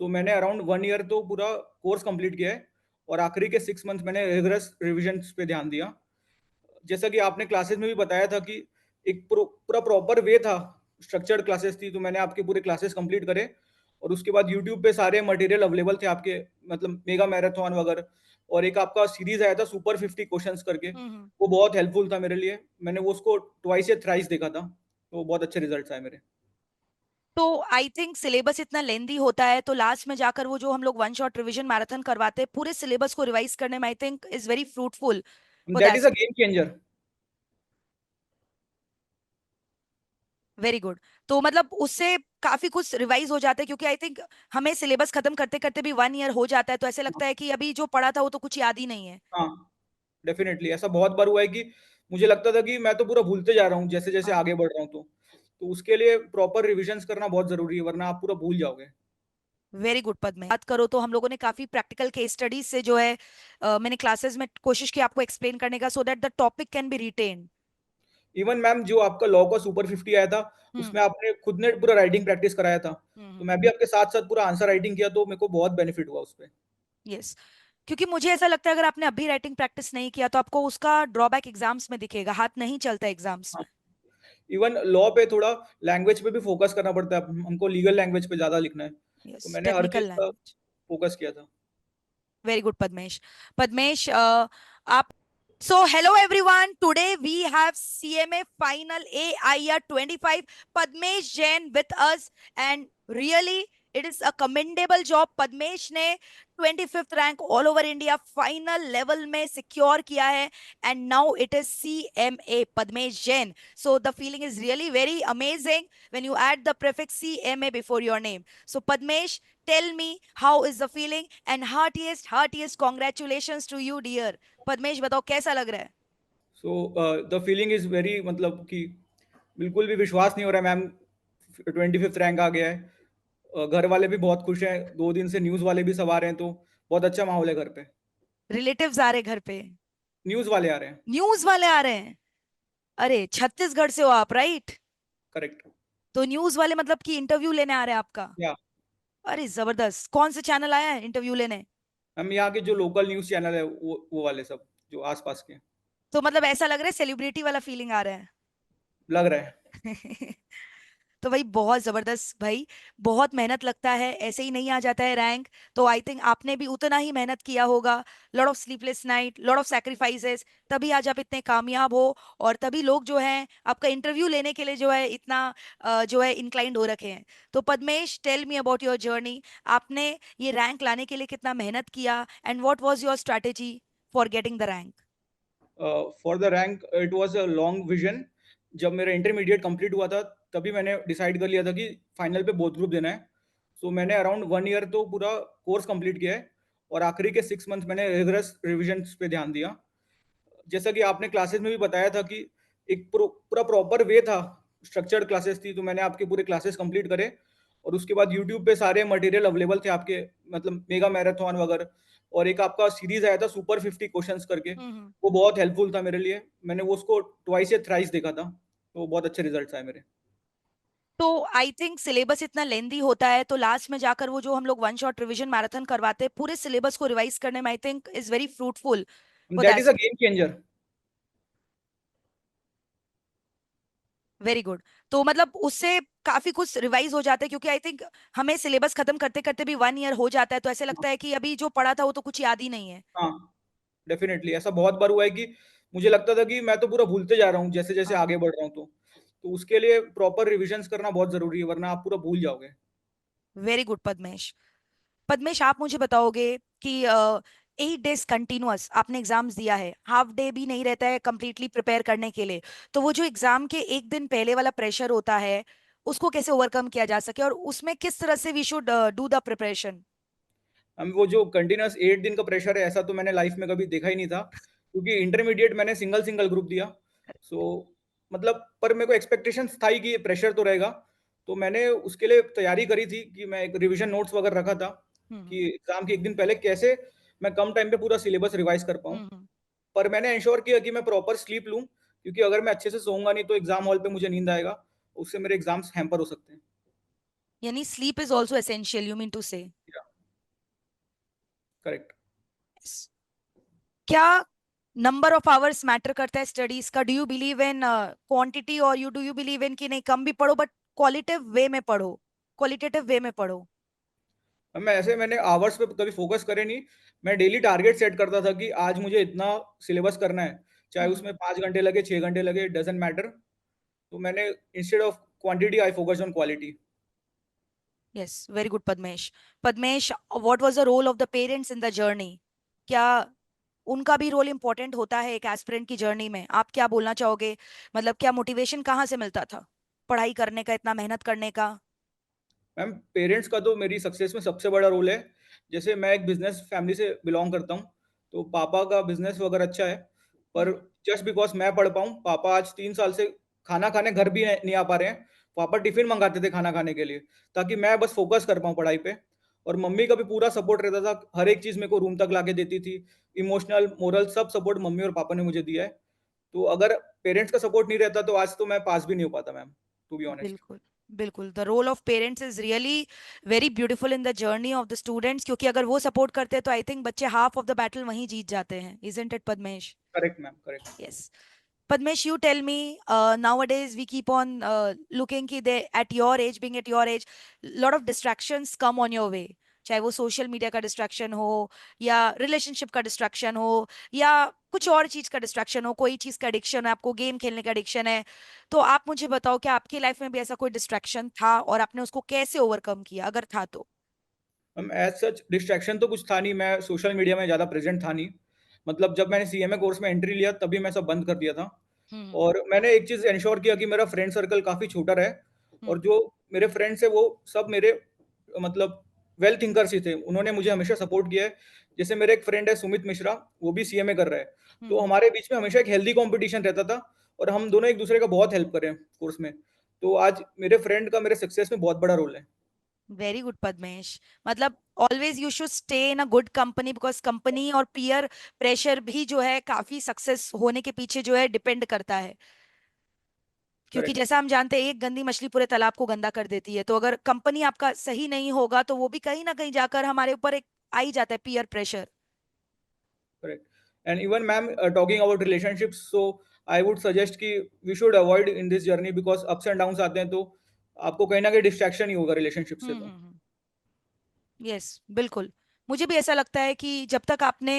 सो मैंने around 1 year तो पूरा कोर्स कंप्लीट किया है और आखिरी के 6 मंथ मैंने रिगरस रिविजन्स पे ध्यान दिया। जैसा कि आपने क्लासेस में भी बताया था कि एक पूरा प्रॉपर वे था, स्ट्रक्चर्ड क्लासेस थी, तो मैंने आपके पूरे क्लासेस कंप्लीट करे और उसके बाद यूट्यूब पे सारे मटेरियल अवेलेबल थे आपके, मतलब मेगा मैराथन वगैरह, और एक आपका सीरीज आया था सुपर 50 क्वेश्चंस करके, वो बहुत हेल्पफुल था मेरे लिए। मैंने वो उसको ट्वाइस या थ्राइस देखा था, तो बहुत अच्छे रिजल्ट्स आए मेरे। तो आई थिंक सिलेबस इतना लेंदी होता है, तो लास्ट में जाकर वो जो हम लोग वन शॉट रिवीजन मैराथन करवाते हैं पूरे सिलेबस को रिवाइज करने में, I think is very fruitful for that that. Is a game changer. Very good. तो मतलब उससे काफी कुछ रिवाइज हो जाता है, क्योंकि आई थिंक हमें सिलेबस खत्म करते करते भी 1 ईयर हो जाता है, तो ऐसे लगता है कि अभी जो पढ़ा था वो तो कुछ याद ही नहीं है। हाँ, डेफिनेटली ऐसा बहुत बार हुआ है कि मुझे लगता था कि मैं तो पूरा भूलते जा रहा हूँ जैसे जैसे हाँ। आगे बढ़ रहा हूँ, तो उसके लिए प्रॉपर रिविजन्स करना बहुत जरूरी है, वरना आप पूरा भूल जाओगे। वेरी गुड पद में बात करो तो हम लोगों ने काफी प्रैक्टिकल केस स्टडीज से जो है मैंने क्लासेस में कोशिश की आपको एक्सप्लेन करने का, so that the topic can be written. Even ma'am जो आपका लॉ का सुपर 50 आया था, हम्म। उसमें आपने खुद ने पूरा राइटिंग प्रैक्टिस कराया था, तो हम्म। मैं भी आपके साथ साथ पूरा आंसर राइटिंग किया, तो मेरे को बहुत बेनिफिट हुआ उस पे। यस। क्योंकि मुझे ऐसा लगता है अगर आपने अभी राइटिंग प्रैक्टिस नहीं किया तो आपको उसका ड्रॉबैक एग्जाम्स में दिखेगा, हाथ नहीं चलता एग्जाम्स हाँ, में। इवन लॉ पे थोड़ा लैंग्वेज पे भी फोकस करना पड़ता है, हमको लीगल लैंग्वेज पे ज्यादा लिखना है, तो यस, मैंने हर चीज टेक्निकल का लैंग्वेज। फोकस किया था। Very good Padmesh. पद्मेश, आप, so hello everyone, today we have CMA final AIR 25 Padmesh Jain with us, and really it is a commendable job। Padmesh ने 25th rank all over India final level में secure किया है, and now it is CMA Padmesh Jain. So the feeling is really very amazing when you add the prefix CMA before your name. So Padmesh, tell me how is the feeling, and heartiest congratulations to you dear। Padmesh बताओ कैसा लग रहा है। So the feeling is very, मतलब कि बिल्कुल भी विश्वास नहीं हो रहा है मैम, 25th रैंक आ गया है। घर वाले भी बहुत खुश हैं, 2 दिन से न्यूज़ वाले भी सब आ रहे हैं, तो बहुत अच्छा माहौल है घर पे। रिलेटिव्स आ रहे घर पे? न्यूज़ वाले आ रहे हैं। न्यूज वाले आ रहे हैं? अरे छत्तीसगढ़ से हो आप, राइट? करेक्ट। तो न्यूज वाले मतलब कि इंटरव्यू लेने आ रहे हैं आपका? या अरे जबरदस्त, कौन से चैनल आया है इंटरव्यू लेने? हम यहाँ के जो लोकल न्यूज़ चैनल है, वो वाले सब जो आसपास के हैं। तो मतलब ऐसा लग रहा है सेलिब्रिटी वाला फीलिंग आ रहा लग रहा है। है। तो भाई बहुत जबरदस्त भाई, बहुत मेहनत लगता है, ऐसे ही नहीं आ जाता है रैंक। तो आई थिंक आपने भी उतना ही मेहनत किया होगा, lot of sleepless night, lot of sacrifices, तभी आज आप इतने कामयाब हो। और तभी लोग जो हैं आपका इंटरव्यू लेने के लिए जो है इतना जो है इंक्लाइंड हो रखे हैं। तो Padmesh, tell me about your journey. आपने ये रैंक लाने के लिए कितना मेहनत किया, and what was your strategy for getting the rank? For the rank it was a long vision. जब मेरा इंटरमीडिएट कंप्लीट हुआ था, तभी मैंने डिसाइड कर लिया था कि फाइनल पे बोथ ग्रुप देना है। सो मैंने अराउंड 1 ईयर तो पूरा कोर्स कंप्लीट किया है और आखिरी के 6 मंथ मैंने रिगरस रिविजन्स पे ध्यान दिया। जैसा कि आपने क्लासेस में भी बताया था कि एक पूरा प्रॉपर वे था, स्ट्रक्चर्ड क्लासेस थी, तो मैंने आपके पूरे क्लासेस कंप्लीट करे और उसके बाद यूट्यूब पे सारे मटेरियल अवेलेबल थे आपके, मतलब मेगा मैराथन वगैरह, और एक आपका सीरीज आया था सुपर 50 क्वेश्चंस करके, हम्म। वो बहुत हेल्पफुल था मेरे लिए। मैंने वो उसको ट्वाइस या थ्राइस देखा था, तो बहुत अच्छे रिजल्ट्स आए मेरे। तो आई थिंक सिलेबस इतना लेंदी होता है, तो लास्ट में जाकर वो जो हम लोग वन शॉट रिवीजन मैराथन करवाते हैं पूरे सिलेबस को रिवाइज करने में, I think is very fruitful for that that. Is a game changer. Very good. तो मतलब उससे काफी कुछ रिवाइज हो जाता है, क्योंकि आई थिंक हमें सिलेबस खत्म करते करते भी 1 ईयर हो जाता है, तो ऐसे लगता है कि अभी जो पढ़ा था वो तो कुछ याद ही नहीं है। हाँ, डेफिनेटली ऐसा बहुत बार हुआ है कि मुझे लगता था कि मैं तो पूरा भूलते जा रहा हूँ जैसे जैसे हाँ। आगे बढ़ रहा हूँ, तो उसके लिए प्रॉपर रिविजन्स करना बहुत जरूरी है, वरना आप पूरा भूल जाओगे। Very good Padmesh. पद्मेश, आप मुझे बताओगे कि 8 डेज कंटिन्यूअस आपने एग्जाम्स दिया है, हाफ डे भी नहीं रहता है कंप्लीटली प्रिपेयर करने के लिए, तो वो जो एग्जाम के एक दिन पहले वाला प्रेशर होता है उसको कैसे ओवरकम किया जा सके, और उसमें किस तरह से we should do the preparation? हम वो जो कंटिन्यूअस 8 दिन का प्रेशर है, ऐसा तो मैंने लाइफ में कभी देखा ही नहीं था, क्योंकि इंटरमीडिएट मैंने सिंगल सिंगल ग्रुप दिया। सो मतलब पर मेरे को एक्सपेक्टेशंस था ही कि ये प्रेशर तो रहेगा, तो मैंने उसके लिए तैयारी करी थी कि मैं एक रिवीजन नोट्स वगैरह रखा था हम्म। कि एग्जाम के एक दिन पहले कैसे मैं कम टाइम पे पूरा सिलेबस रिवाइज कर पाऊँ। हम्म। पर मैंने इंश्योर किया कि मैं प्रॉपर स्लीप लूँ, क्योंकि अगर मैं अच्छे से सोऊंगा नहीं तो एग्जाम हॉल पे मुझे नींद आएगा, उससे मेरे एग्जाम्स हैम्पर हो सकते हैं। यानी sleep is also essential, you mean to say? Correct. क्या नंबर ऑफ आवर्स मैटर करता है स्टडीज का? Do you believe in quantity और you do you believe in कि नहीं कम भी पढ़ो बट क्वालिटेटिव वे में पढ़ो, क्वालिटेटिव वे में पढ़ो? अब मैंने आवर्स पे कभी फोकस करे नहीं। मैं डेली टारगेट सेट करता था कि आज मुझे इतना सिलेबस करना है, चाहे हम्म। उसमें 5 घंटे लगे, 6 घंटे लगे, डजेंट मैटर। तो मैंने instead of quantity I focus on quality. Yes, very good Padmesh. Padmesh, what was the role of the parents in the journey? क्या उनका भी रोल इंपॉर्टेंट होता है एक एस्पिरेंट की जर्नी में? आप क्या बोलना चाहोगे? मतलब क्या मोटिवेशन कहाँ से मिलता था पढ़ाई करने का, इतना मेहनत करने का? मैम, पेरेंट्स का तो मेरी सक्सेस में सबसे बड़ा रोल है। जैसे मैं एक बिजनेस फैमिली से बिलोंग करता हूँ, तो पापा का बिजनेस वगैरह अच्छा है, पर हम्म। जस्ट बिकॉज मैं पढ़ पाऊँ, पापा आज 3 साल से खाना खाने घर भी नहीं आ पा रहे हैं। पापा टिफिन मंगाते थे खाना खाने के लिए, ताकि मैं बस फोकस कर पाऊँ पढ़ाई पे। और मम्मी का भी पूरा सपोर्ट रहता था, हर एक चीज़ मेरे को रूम तक लाके देती थी। इमोशनल, मोरल सब सपोर्ट मम्मी और पापा ने मुझे दिया है। तो अगर पेरेंट्स का सपोर्ट नहीं रहता तो आज तो मैं पास भी नहीं हो पाता मैम, टू बी ऑनेस्ट। बिल्कुल, बिल्कुल। The role of parents is really very beautiful in the journey of the students, क्योंकि अगर वो सपोर्ट करते हैं तो आई थिंक बच्चे हाफ ऑफ द बैटल वहीं जीत जाते हैं। Isn't it Padmesh? Correct ma'am, correct. Yes. Padmesh, you tell me, nowadays we keep on looking कि they at your age, being at your age, lot of distractions come on your way. चाहे वो social media का distraction हो, या relationship का distraction हो, या कुछ और चीज का डिस्ट्रैक्शन हो, कोई चीज का एडिक्शन है, आपको गेम खेलने का एडिक्शन है। तो आप मुझे बताओ, क्या आपकी लाइफ में भी ऐसा कोई डिस्ट्रैक्शन था और आपने उसको कैसे ओवरकम किया, अगर था तो? हम एज सच डिस्ट्रैक्शन तो कुछ था नहीं, मैं सोशल मीडिया में ज़्यादा प्रेजेंट था नहीं। मतलब जब मैंने सीएमए कोर्स में एंट्री लिया तभी मैं सब बंद कर दिया था। हम्म। और मैंने एक चीज़ एंश्योर किया कि मेरा फ्रेंड सर्कल काफ़ी छोटा रहे, और हम्म। जो मेरे फ्रेंड्स हैं वो सब मेरे मतलब वेल थिंकर्स ही थे। उन्होंने मुझे हमेशा सपोर्ट किया है। जैसे मेरे एक फ्रेंड है सुमित मिश्रा, वो भी सीएमए कर रहा है। तो हम्म। हमारे बीच में हमेशा एक हेल्दी कॉम्पिटिशन रहता था, और हम दोनों एक-दूसरे का बहुत हेल्प कर रहे हैं कोर्स में। तो आज मेरे फ्रेंड का मेरे सक्सेस में बहुत बड़ा रोल है। Very good Padmesh. मतलब always you should stay in a good company, because company और पीयर प्रेशर भी जो है काफी सक्सेस होने के पीछे जो है डिपेंड करता है। क्योंकि करेक्ट, जैसा हम जानते हैं, एक गंदी मछली पूरे तालाब को गंदा कर देती है। तो अगर कंपनी आपका सही नहीं होगा तो वो भी कहीं ना कहीं जाकर हमारे ऊपर एक आ ही जाता है peer pressure. Correct. And even ma'am, talking about relationships, so I would suggest कि we should avoid in this journey, because ups and downs आते हैं, तो आपको कहीं न कहीं डिस्ट्रैक्शन ही होगा रिलेशनशिप से तो। हम्म। यस, बिल्कुल। मुझे भी ऐसा लगता है कि जब तक आपने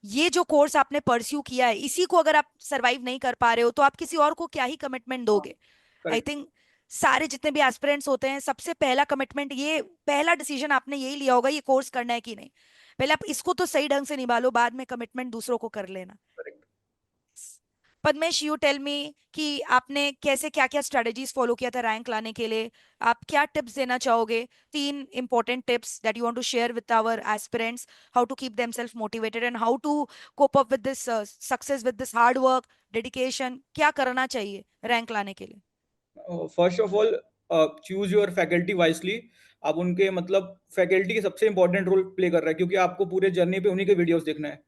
ये जो कोर्स आपने परस्यू किया है, इसी को अगर आप सरवाइव नहीं कर पा रहे हो तो आप किसी और को क्या ही कमिटमेंट हाँ, दोगे? आई करेक्ट, थिंक सारे जितने भी एस्पिरेंट्स होते हैं, सबसे पहला कमिटमेंट, ये पहला डिसीजन आपने यही लिया होगा, ये कोर्स करना है कि नहीं। पहले आप इसको तो सही ढंग से निभा लो, बाद में कमिटमेंट दूसरों को कर लेना। Correct. Padmesh, you tell me कि आपने कैसे क्या क्या स्ट्रेटजीज फॉलो किया था रैंक लाने के लिए? आप क्या टिप्स देना चाहोगे? 3 important tips that you want to share with our aspirants, how to keep themself motivated and how to cope up with this success, with this hard work, dedication. क्या करना चाहिए रैंक लाने के लिए? First of all, choose your faculty wisely. आप उनके मतलब faculty सबसे इम्पोर्टेंट रोल प्ले कर रहा है, क्योंकि आपको पूरे जर्नी पे उन्हीं के वीडियोज़ देखना है।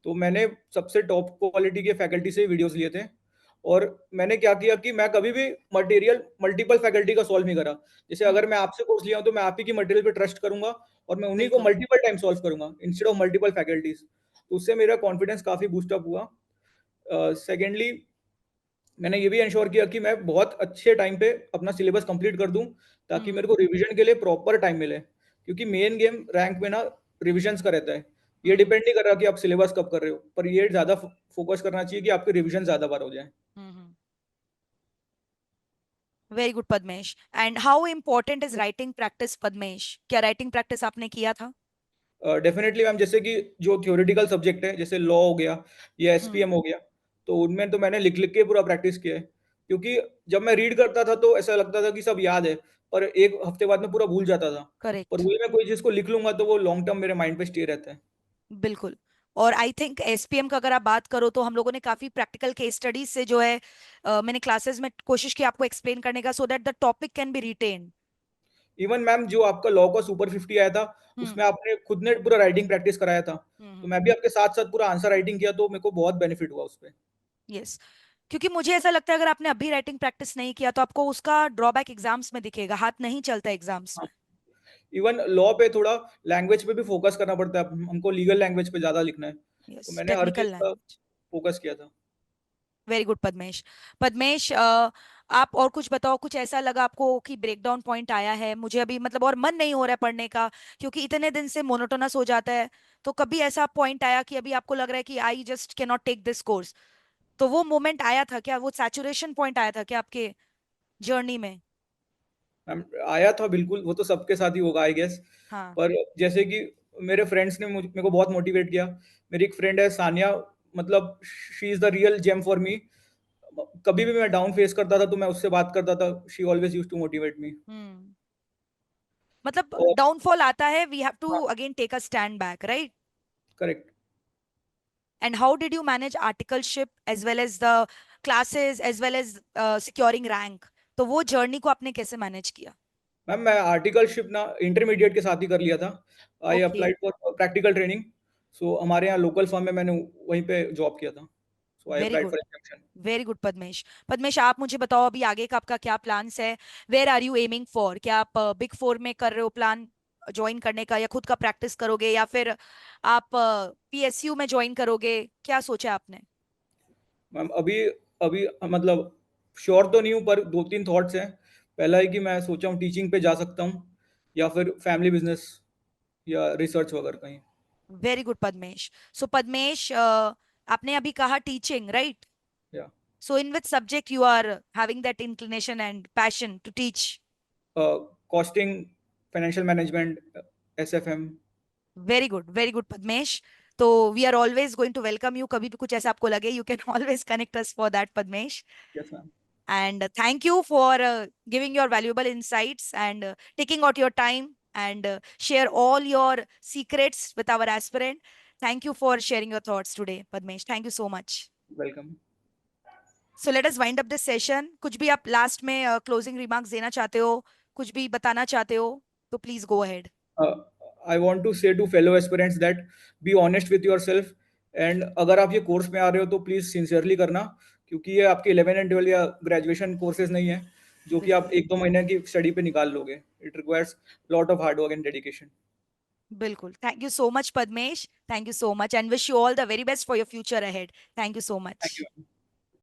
तो मैंने सबसे टॉप क्वालिटी के फैकल्टी से वीडियोज़ लिए थे, और मैंने क्या किया कि मैं कभी भी मटेरियल मल्टीपल फैकल्टी का सॉल्व नहीं करा। जैसे हम्म। अगर मैं आपसे कोर्स लिया हूँ, तो मैं आप ही की मटेरियल पे ट्रस्ट करूँगा, और मैं उन्हीं को बिल्कुल। मल्टीपल टाइम सॉल्व करूँगा इंस्टेड ऑफ मल्टीपल फैकल्टीज़। तो उससे मेरा कॉन्फिडेंस काफ़ी बूस्ट अप हुआ। सेकेंडली, मैंने ये भी एंश्योर किया कि मैं बहुत अच्छे टाइम पे अपना सिलेबस कंप्लीट कर दूँ, ताकि हम्म। मेरे को रिवीजन के लिए प्रॉपर टाइम मिले। क्योंकि मेन गेम रैंक में ना रिविजन्स का रहता है। ये हम्म। डिपेंड नहीं कर रहा कि आप सिलेबस कब कर रहे हो, पर ये ज़्यादा फोकस करना चाहिए कि आपके रिविजन ज़्यादा बार हो जाएँ। Hmm. Very good Padmesh. And how important is writing practice Padmesh? क्या राइटिंग प्रैक्टिस आपने किया था? डेफ़िनेटली मैम, जैसे कि जो थ्योरेटिकल सब्जेक्ट है, जैसे लॉ हो गया या हम्म। एसपीएम हो गया, तो उनमें तो मैंने लिख-लिख के पूरा प्रैक्टिस किया है। क्योंकि जब मैं रीड करता था तो ऐसा लगता था कि सब याद है, पर 1 हफ्ते बाद में पूरा भूल जाता था। पर करेक्ट। वही मैं कोई चीज़ को लिख लूँगा तो वो लॉन्ग टर्म मेरे माइंड पे स्टे रहता है। बिल्कुल। और आई थिंक एसपीएम का अगर आप बात करो तो हम लोगों ने काफी प्रैक्टिकल केस स्टडीज से जो है, मैंने क्लासेस में कोशिश की आपको एक्सप्लेन करने का, so that the topic can be written. Even ma'am, जो आपका लॉ का सुपर 50 आया था, हम्म। उसमें आपने खुद ने पूरा राइटिंग प्रैक्टिस कराया था। तो हम्म। मैं भी आपके साथ-साथ पूरा आंसर राइटिंग किया, तो मेरे को बहुत बेनिफिट हुआ उसपे। यस। क्योंकि मुझे ऐसा लगता है अगर आपने अभी राइटिंग प्रैक्टिस नहीं किया तो आपको उसका ड्रॉबैक एग्जाम्स में दिखेगा, हाथ नहीं चलता एग्जाम्स हाँ। में। इवन लॉ पे थोड़ा लैंग्वेज पे भी फोकस करना पड़ता है, हमको लीगल लैंग्वेज पे ज़्यादा लिखना है। तो यस, मैंने हर टेक्निकल चीज़ का लैंग्वेज। फोकस किया था। Very good Padmesh. पद्मेश, आप और कुछ बताओ, कुछ ऐसा लगा आपको कि ब्रेक डाउन पॉइंट आया है, मुझे अभी मतलब और मन नहीं हो रहा है पढ़ने का, क्योंकि इतने दिन से मोनोटोनस हो जाता है, तो कभी ऐसा पॉइंट आया कि अभी आपको लग रहा है कि I just can not take this course, तो वो मोमेंट आया था क्या, वो सैचुरेशन पॉइंट आया था क्या आपके जर्नी में? मैम आया था बिल्कुल, वो तो सबके साथ ही होगा आई गेस। हाँ। पर जैसे कि मेरे फ्रेंड्स ने मेरे को बहुत मोटिवेट किया। मेरी एक फ्रेंड है सानिया, मतलब she is the real gem for me. कभी भी मैं डाउन फेस करता था तो मैं उससे बात करता था, she always used to motivate me. Hmm. मतलब और डाउनफॉल आता है, वी हैव टू हाँ, again take a stand back, right? Correct. And how did you manage articleship as well as the classes as well as securing rank? तो वो journey को आपने कैसे मैनेज किया? मैम मैं आर्टिकलशिप ना इंटरमीडिएट के साथ ही कर लिया था। I okay. Applied for practical training. So हमारे यहाँ लोकल फर्म में मैंने वहीं पे जॉब किया था। So I very applied good. For examination. Very good Padmesh. Padmesh, आप मुझे बताओ अभी आगे का आपका क्या प्लान्स है? Where are you aiming for? क्या आप बिग फोर में कर रहे हो प्लान ज्वाइन करने का, या खुद का प्रैक्टिस करोगे, या फिर आप पीएसयू में ज्वाइन करोगे? क्या सोचा है आपने? मैम अभी अभी मतलब श्योर तो नहीं हूँ, पर 2-3 थॉट्स हैं। पहला है कि मैं सोचा हूँ टीचिंग पे जा सकता हूँ या फिर फैमिली बिज़नेस या रिसर्च वगैरह कहीं। Very good Padmesh. So Padmesh, आपने अभी कहा टीचिंग, राइट? या So, in which subject you are having that inclination and passion to teach? Costing, financial management, SFM. Very good, Padmesh. So, we are always going to welcome you. कभी भी कुछ ऐसा आपको लगे, you can always connect us for that, Padmesh. Yes ma'am. And thank you for giving your valuable insights and taking out your time and share all your secrets with our aspirant. Thank you for sharing your thoughts today, Padmesh. Thank you so much. Welcome. So let us wind up this session. कुछ भी आप last में closing remarks देना चाहते हो, कुछ भी बताना चाहते हो, तो please go ahead. I want to say to fellow aspirants that be honest with yourself. And अगर आप ये कोर्स में आ रहे हो तो प्लीज़ सिंसियरली करना, क्योंकि ये आपके 11 एंड 12 या ग्रेजुएशन कोर्सेज नहीं है जो कि आप बिल्कुल। 1-2 महीने की स्टडी पे निकाल लोगे। It requires lot of hard work and dedication. बिल्कुल। Thank you so much, Padmesh. Thank you so much and wish you all the very best for your future ahead. Thank you so thank much. You.